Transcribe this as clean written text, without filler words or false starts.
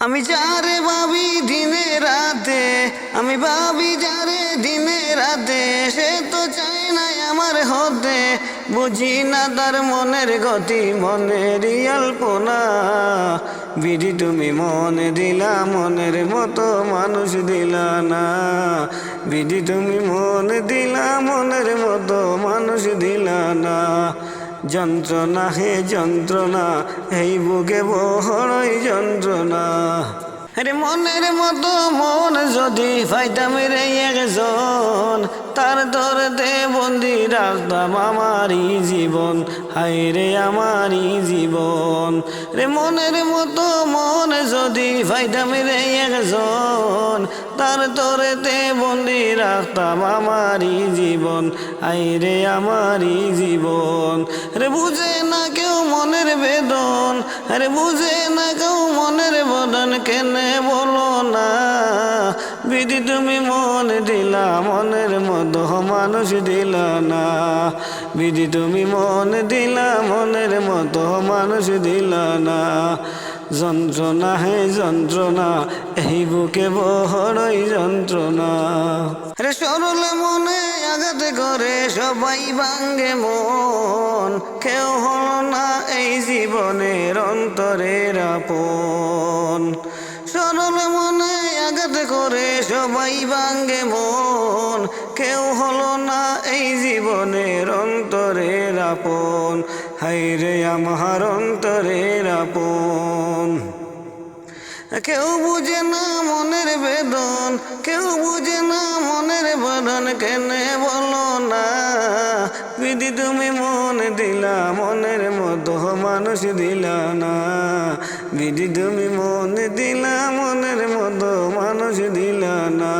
আমি যারে ভাবি দিনে রাতে, আমি ভাবি যারে দিনে রাতে, সে তো চাই না আমার হতে। বুঝি না তার মনের গতি, মনের অল্পনা। বিধি তুমি মন দিলা, মনের মতো মানুষ দিলা না। বিধি তুমি মন দিলা, মনের মতো মানুষ দিলা না। যন্ত্রণা হে যন্ত্রণা, এই বুকে বড়ই যন্ত্রণা। আরে মনের মতো মন যদি পাইতাম রে একজন, তার ধরতে বন্দি রাখতাম আমারই জীবন। হায় রে আমারই জীবন। রে মনের মতো মন যদি পাইতাম রে একজন, তার ধরতে বন্দি রাখতাম আমারই জীবন। হায় রে আমারই জীবন। রে বুঝে না কেউ মনের বেদন, আরে বুঝে না কেউ মনের বদন, কেনে বলো না। বিধি তুমি মন দিলা, মনের মতো মানুষ দিলা না। বিধি তুমি মন দিলা, মনের মতো মানুষ দিলা না। যন্ত্রণা হে যন্ত্রণা, এই বুকে বড়ই যন্ত্রণা। রে সরল মনে আঘাত করে সবাই ভাঙ্গে মন, কেউ হলো না এই জীবনের অন্তরের আপন। সরল মনে আঘাত করে সবাই ভাঙ্গে মন, কেউ হলো না এই জীবনের অন্তরের আপন। হায় রে আমার অন্তরের আপন। কেউ বুঝে না মনের বেদন, কেউ বুঝে না মনের বদন, কেনে বলো না। বিধি তুমি মন দিলা, মনের মতো মানুষ দিলা না। বিধি তুমি মন দিলা, মনের মতো মানুষ দিলা না।